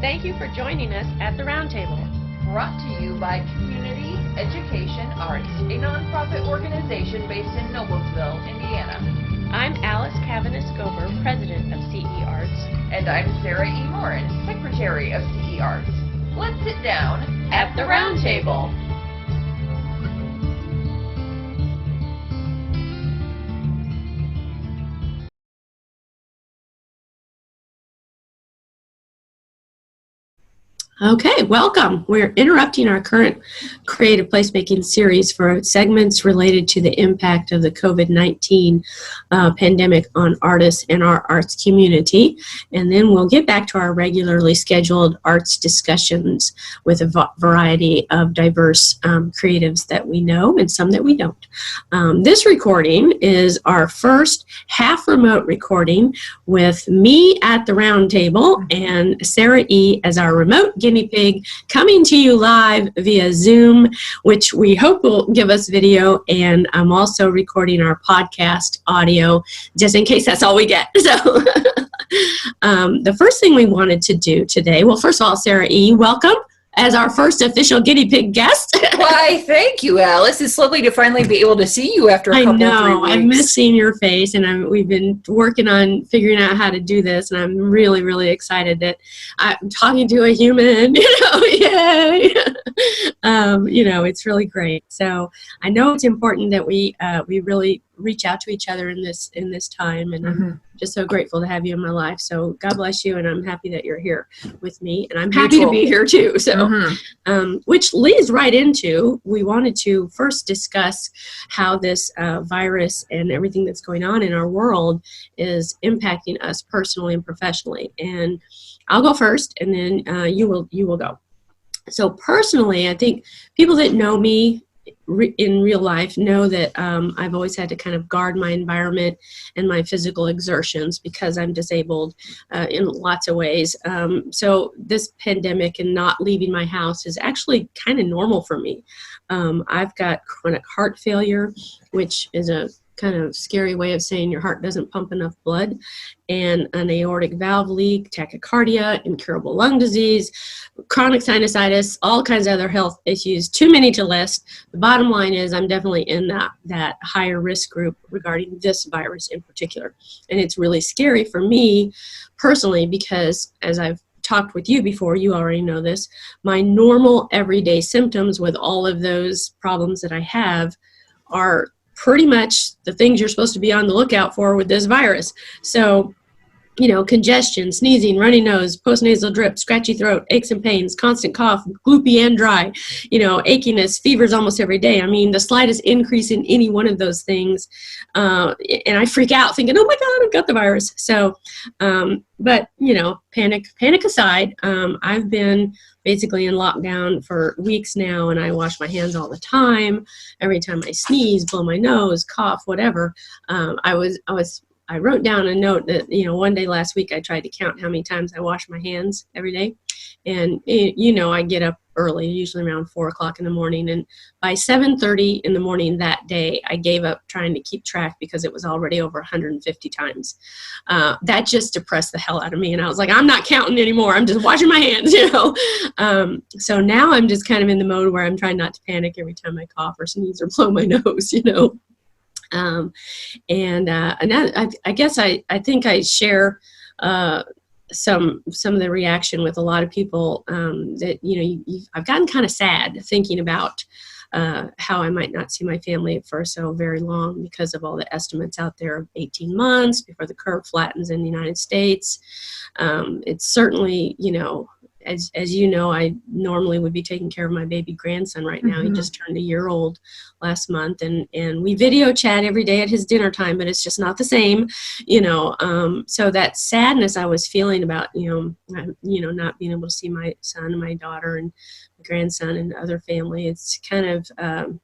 Thank you for joining us at the Roundtable. Brought to you by Community Education Arts, a nonprofit organization based in Noblesville, Indiana. I'm Alice Cavanagh-Scober, president of CEArts. And I'm Sarah E. Morin, secretary of CEArts. Let's sit down at the Roundtable. Okay, welcome. We're interrupting our current creative placemaking series for segments related to the impact of the COVID-19 pandemic on artists and our arts community. And then we'll get back to our regularly scheduled arts discussions with a variety of diverse creatives that we know and some that we don't. This recording is our first half remote recording with me at the Roundtable and Sarah E. as our remote guinea pig, coming to you live via Zoom, which we hope will give us video, and I'm also recording our podcast audio just in case that's all we get. So the first thing we wanted to do today, well, first of all, Sarah E., welcome as our first official guinea pig guest. Why, thank you, Alice. It's lovely to finally be able to see you after a couple of 3 weeks. I miss seeing your face, and we've been working on figuring out how to do this, and I'm really, really excited that I'm talking to a human, yay! It's really great. So I know it's important that we really reach out to each other in this time, and I'm just so grateful to have you in my life. So God bless you, and I'm happy that you're here with me, and I'm happy to be here too. So, which leads right into, we wanted to first discuss how this virus and everything that's going on in our world is impacting us personally and professionally. And I'll go first, and then you will go. So personally, I think people that know me in real life know that I've always had to kind of guard my environment and my physical exertions because I'm disabled in lots of ways. So this pandemic and not leaving my house is actually kind of normal for me. I've got chronic heart failure, which is a kind of scary way of saying your heart doesn't pump enough blood, and an aortic valve leak, tachycardia, incurable lung disease, chronic sinusitis, all kinds of other health issues, too many to list. The bottom line is I'm definitely in that higher risk group regarding this virus in particular. And it's really scary for me personally because, as I've talked with you before, you already know this, my normal everyday symptoms with all of those problems that I have are pretty much the things you're supposed to be on the lookout for with this virus. So, congestion, sneezing, runny nose, postnasal drip, scratchy throat, aches and pains, constant cough, gloopy and dry, achiness, fevers almost every day. I mean, the slightest increase in any one of those things, and I freak out thinking, oh my God, I've got the virus. So, but, panic aside, I've been basically in lockdown for weeks now, and I wash my hands all the time. Every time I sneeze, blow my nose, cough, whatever. I wrote down a note that, one day last week I tried to count how many times I wash my hands every day. And, I get up early, usually around 4 o'clock in the morning. And by 7:30 in the morning that day, I gave up trying to keep track because it was already over 150 times. That just depressed the hell out of me. And I was like, I'm not counting anymore. I'm just washing my hands, So now I'm just kind of in the mode where I'm trying not to panic every time I cough or sneeze or blow my nose, And I guess I think I share some of the reaction with a lot of people that I've gotten kind of sad thinking about how I might not see my family for so very long because of all the estimates out there of 18 months before the curve flattens in the United States. It's certainly, as you know, I normally would be taking care of my baby grandson right now. He just turned a year old last month, and we video chat every day at his dinner time, but it's just not the same, so that sadness I was feeling about, not being able to see my son and my daughter and my grandson and other family, it's kind of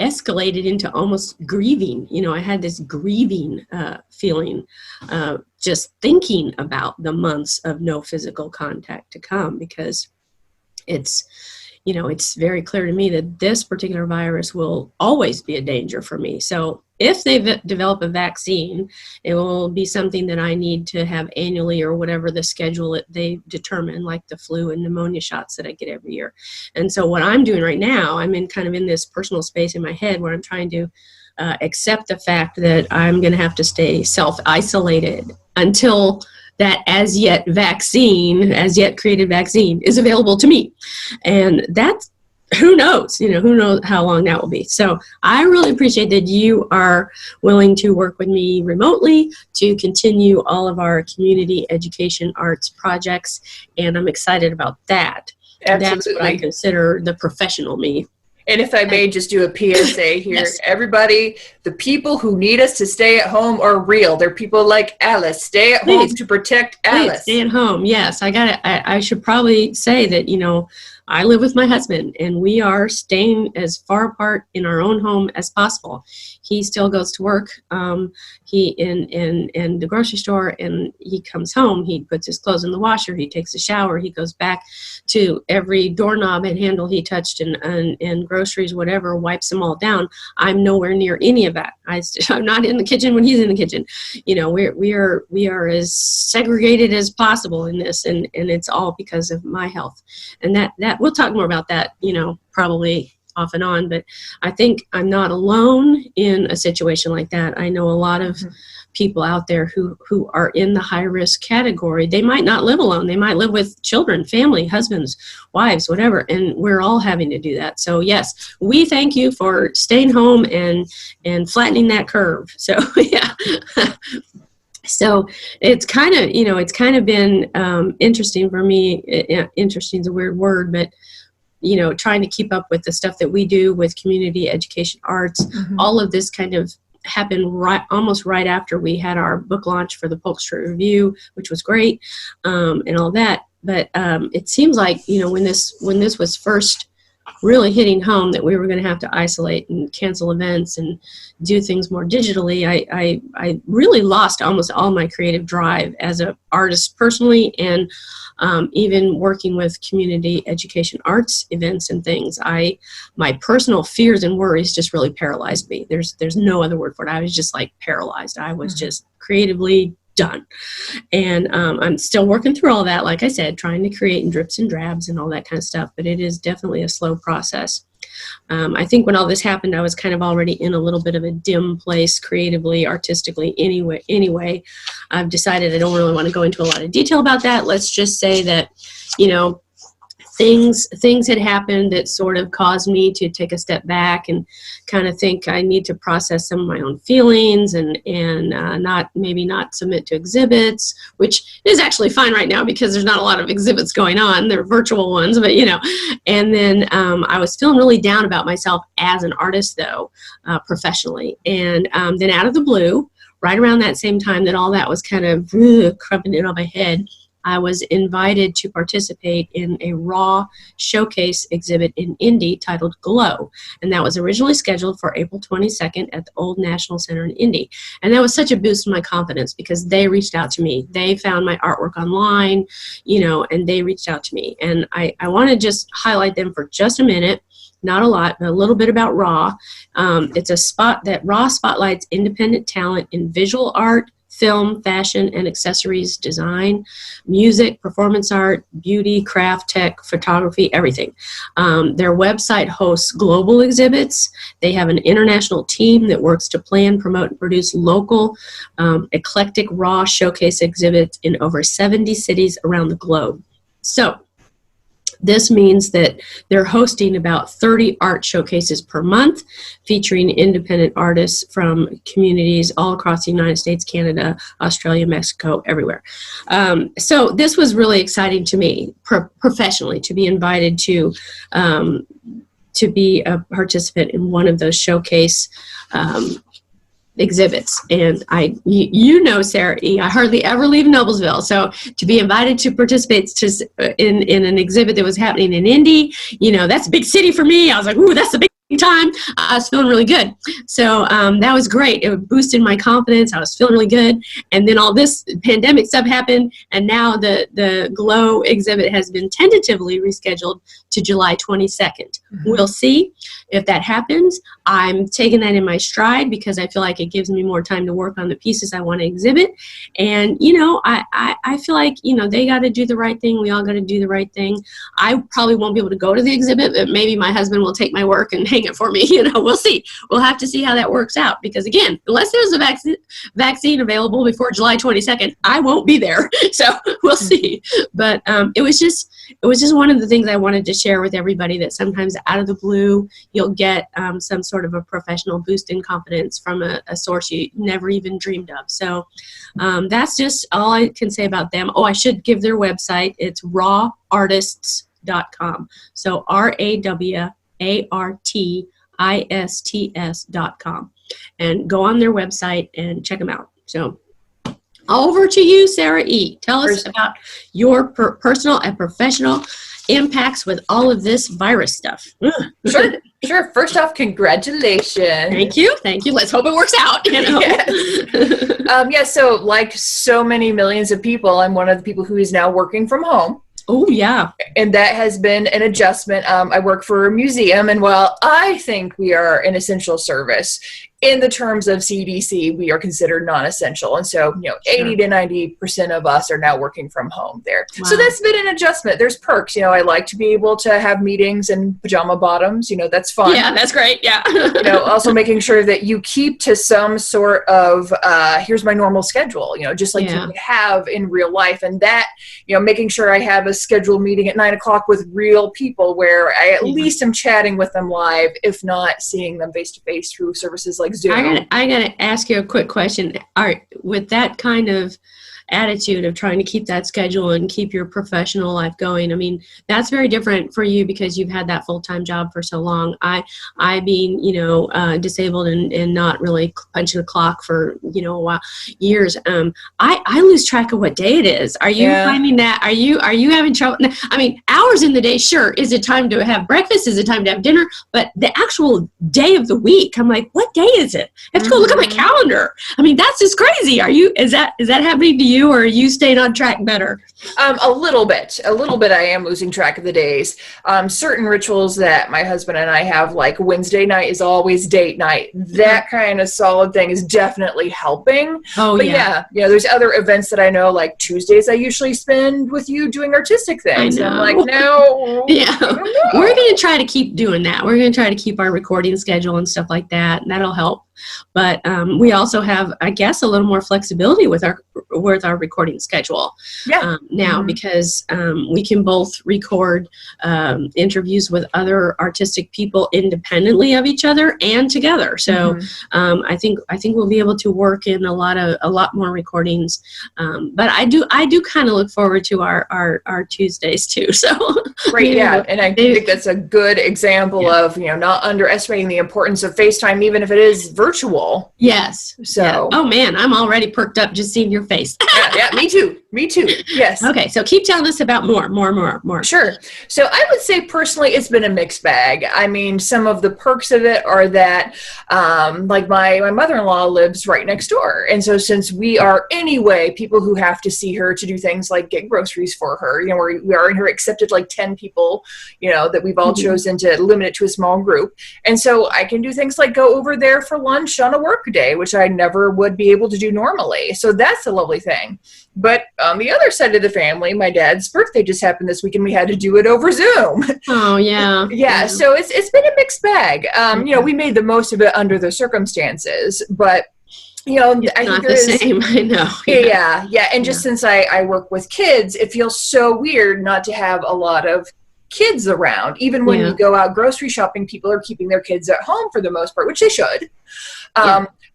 escalated into almost grieving. I had this grieving feeling just thinking about the months of no physical contact to come, because it's very clear to me that this particular virus will always be a danger for me. So if they develop a vaccine, it will be something that I need to have annually or whatever the schedule they determine, like the flu and pneumonia shots that I get every year. And so what I'm doing right now, I'm in kind of in this personal space in my head where I'm trying to accept the fact that I'm going to have to stay self-isolated until that as yet created vaccine is available to me. And that's, who knows how long that will be. So I really appreciate that you are willing to work with me remotely to continue all of our community education arts projects. And I'm excited about that. Absolutely. That's what I consider the professional me. And if I may just do a PSA here, Yes. Everybody, the people who need us to stay at home are real. They're people like Alice. Stay at home to protect Alice. Stay at home. Yes, I should probably say that, I live with my husband, and we are staying as far apart in our own home as possible. He still goes to work. He in the grocery store, and he comes home. He puts his clothes in the washer. He takes a shower. He goes back to every doorknob and handle he touched, and groceries, whatever, wipes them all down. I'm nowhere near any of that. I'm not in the kitchen when he's in the kitchen. We are as segregated as possible in this, and it's all because of my health. And that we'll talk more about that, probably off and on, but I think I'm not alone in a situation like that. I know a lot of people out there who are in the high risk category. They might not live alone. They might live with children, family, husbands, wives, whatever, and we're all having to do that. So yes, we thank you for staying home and flattening that curve. So yeah. So it's kind of been interesting for me. Interesting is a weird word, but trying to keep up with the stuff that we do with community education arts. All of this kind of happened almost right after we had our book launch for the Polk Street Review, which was great, and all that. But it seems like when this was first really hitting home that we were going to have to isolate and cancel events and do things more digitally, I really lost almost all my creative drive as an artist personally, and even working with community education arts events and things. My personal fears and worries just really paralyzed me. There's no other word for it. I was just like paralyzed. I was just creatively done. And I'm still working through all that, like I said, trying to create in drips and drabs and all that kind of stuff, but it is definitely a slow process. I think when all this happened, I was kind of already in a little bit of a dim place creatively, artistically anyway. I've decided I don't really want to go into a lot of detail about that. Let's just say that, things had happened that sort of caused me to take a step back and kind of think I need to process some of my own feelings and not submit to exhibits, which is actually fine right now because there's not a lot of exhibits going on. They're virtual ones, but and then I was feeling really down about myself as an artist though, professionally. And then out of the blue, right around that same time that all that was kind of crumping in on my head, I was invited to participate in a raw showcase exhibit in Indy titled Glow. And that was originally scheduled for April 22nd at the Old National Center in Indy. And that was such a boost in my confidence because they reached out to me. They found my artwork online, and they reached out to me. And I want to just highlight them for just a minute. Not a lot, but a little bit about RAW. It's a spot that RAW spotlights independent talent in visual art, film, fashion, and accessories design, music, performance art, beauty, craft, tech, photography, everything. Their website hosts global exhibits. They have an international team that works to plan, promote, and produce local, eclectic raw showcase exhibits in over 70 cities around the globe. So this means that they're hosting about 30 art showcases per month, featuring independent artists from communities all across the United States, Canada, Australia, Mexico, everywhere. So this was really exciting to me professionally, to be invited to be a participant in one of those showcase exhibits. And Sarah E., I hardly ever leave Noblesville. So to be invited to participate in an exhibit that was happening in Indy, that's a big city for me. I was like, ooh, that's a big time, I was feeling really good. So that was great. It boosted my confidence. I was feeling really good. And then all this pandemic stuff happened. And now the Glow exhibit has been tentatively rescheduled to July 22nd. We'll see if that happens. I'm taking that in my stride because I feel like it gives me more time to work on the pieces I want to exhibit. And, I feel like, they got to do the right thing. We all got to do the right thing. I probably won't be able to go to the exhibit, but maybe my husband will take my work and hang it for me. We'll see. We'll have to see how that works out because, again, unless there's a vaccine available before July 22nd, I won't be there. So we'll see. But it was just one of the things I wanted to share with everybody, that sometimes out of the blue, you'll get some sort of a professional boost in confidence from a source you never even dreamed of. So that's just all I can say about them. Oh, I should give their website. It's rawartists.com. So rawartists.com. And go on their website and check them out. So over to you, Sarah E. Tell us about your personal and professional impacts with all of this virus stuff. Sure. First off, congratulations. Thank you. Let's hope it works out. Yes. So like so many millions of people, I'm one of the people who is now working from home. Oh, yeah. And that has been an adjustment. I work for a museum, and while I think we are an essential service, in the terms of CDC, we are considered non-essential. And so, 80 to 90% of us are now working from home there. Wow. So that's been an adjustment. There's perks. I like to be able to have meetings in pajama bottoms. That's fun. Yeah, that's great. Yeah. Also making sure that you keep to some sort of, here's my normal schedule, just like you would have in real life. And that, making sure I have a scheduled meeting at 9:00 with real people where I at least am chatting with them live, if not seeing them face to face through services like Zoom. I gotta ask you a quick question. With that kind of attitude of trying to keep that schedule and keep your professional life going, I mean, that's very different for you because you've had that full-time job for so long. I being, disabled and not really punching a clock for, a while, years, I lose track of what day it is. Are you finding that? Are you having trouble? I mean, hours in the day, sure. Is it time to have breakfast? Is it time to have dinner? But the actual day of the week, I'm like, what day is it? I have to go look at my calendar. I mean, that's just crazy. Is that happening to you, or are you staying on track better? A little bit. I am losing track of the days. Certain rituals that my husband and I have, like Wednesday night is always date night. That kind of solid thing is definitely helping. Oh, but yeah. There's other events that I know, like Tuesdays I usually spend with you doing artistic things. And I'm like, no. Yeah. We're going to try to keep doing that. We're going to try to keep our recording schedule and stuff like that, and that'll help. But we also have, I guess, a little more flexibility with our recording schedule now because we can both record interviews with other artistic people independently of each other and together. So I think we'll be able to work in a lot more recordings. But I do kind of look forward to our Tuesdays too. So great, and I think that's a good example of not underestimating the importance of FaceTime, even if it is virtual. Yes. So. Oh man, I'm already perked up just seeing your face. Me too. Yes. Okay, so keep telling us about more. Sure. So I would say personally, it's been a mixed bag. I mean, some of the perks of it are that, like my mother-in-law lives right next door, and so since we are anyway people who have to see her to do things like get groceries for her, we are in her accepted like 10 people, that we've all chosen to limit it to a small group, and so I can do things like go over there for lunch on a work day, which I never would be able to do normally. So that's a lovely thing. But on the other side of the family, my dad's birthday just happened this week, and we had to do it over Zoom. Oh, yeah. Yeah, so it's been a mixed bag. We made the most of it under the circumstances, but I think not the same. I know. Yeah. And just since I work with kids, it feels so weird not to have a lot of kids around. Even when you go out grocery shopping, people are keeping their kids at home for the most part, which they should.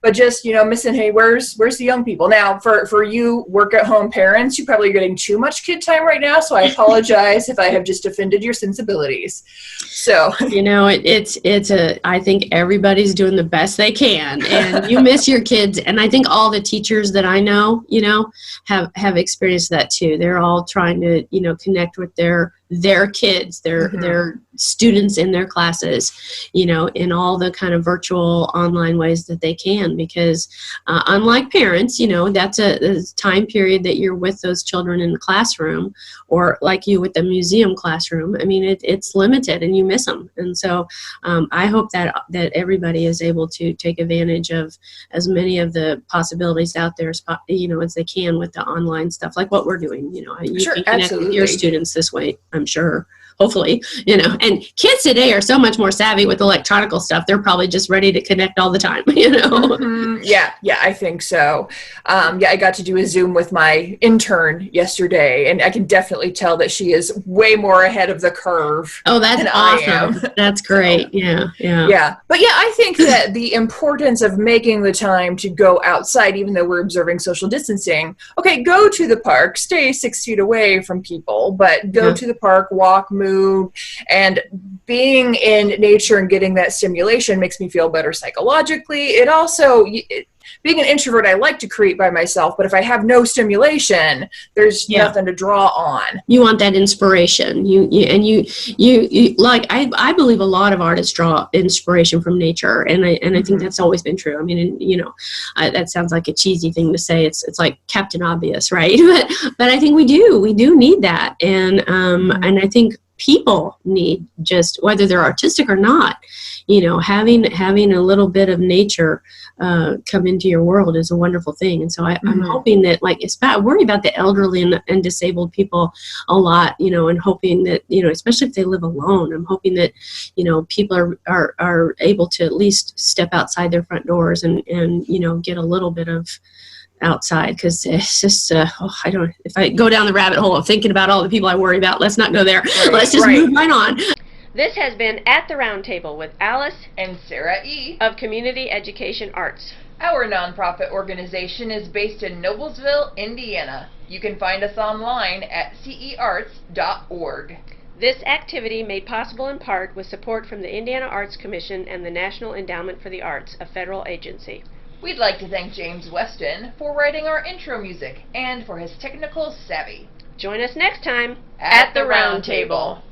But just, missing, hey, where's the young people? Now, for you work-at-home parents, you probably are getting too much kid time right now, so I apologize if I have just offended your sensibilities. So, I think everybody's doing the best they can, and you miss your kids, and I think all the teachers that I know, have experienced that too. They're all trying to, connect with their kids, their students in their classes, you know, in all the kind of virtual online ways that they can, because unlike parents, you know, that's a time period that you're with those children in the classroom, or like you with the museum classroom. I mean, it's limited and you miss them. And so I hope that everybody is able to take advantage of as many of the possibilities out there as, you know, as they can with the online stuff, like what we're doing. You know, you Sure, can connect with your absolutely. students this way, I'm sure. Hopefully, you know, and kids today are so much more savvy with electronical stuff. They're probably just ready to connect all the time, you know? Mhm. Yeah, I think so. Yeah, I got to do a Zoom with my intern yesterday, and I can definitely tell that she is way more ahead of the curve Oh, that's than I awesome. am. That's great. Yeah, yeah. Yeah, but yeah, I think that the importance of making the time to go outside, even though we're observing social distancing, okay, go to the park, stay 6 feet away from people, but go to the park, walk, move, and being in nature and getting that stimulation makes me feel better psychologically. It also, being an introvert, I like to create by myself, but if I have no stimulation, there's nothing to draw on. You want that inspiration. You like, I believe a lot of artists draw inspiration from nature, and I think that's always been true. I mean, you know, that sounds like a cheesy thing to say. It's like Captain Obvious, right? but I think we do need that, and and I think people need, just whether they're artistic or not, you know, having a little bit of nature come into your world is a wonderful thing. And so I'm hoping that, like, I worry about the elderly and disabled people a lot, you know, and hoping that, you know, especially if they live alone, I'm hoping that, you know, people are able to at least step outside their front doors and you know, get a little bit of outside, because it's just I don't, if I go down the rabbit hole of thinking about all the people I worry about, let's not go there. Let's just move right on. This has been At the Round Table with Alice And Sarah E. of Community Education Arts. Our nonprofit organization is based in Noblesville, Indiana. You can find us online at CEArts.org. This activity made possible in part with support from the Indiana Arts Commission and the National Endowment for the Arts, a federal agency. We'd like to thank James Weston for writing our intro music and for his technical savvy. Join us next time At the Round Table.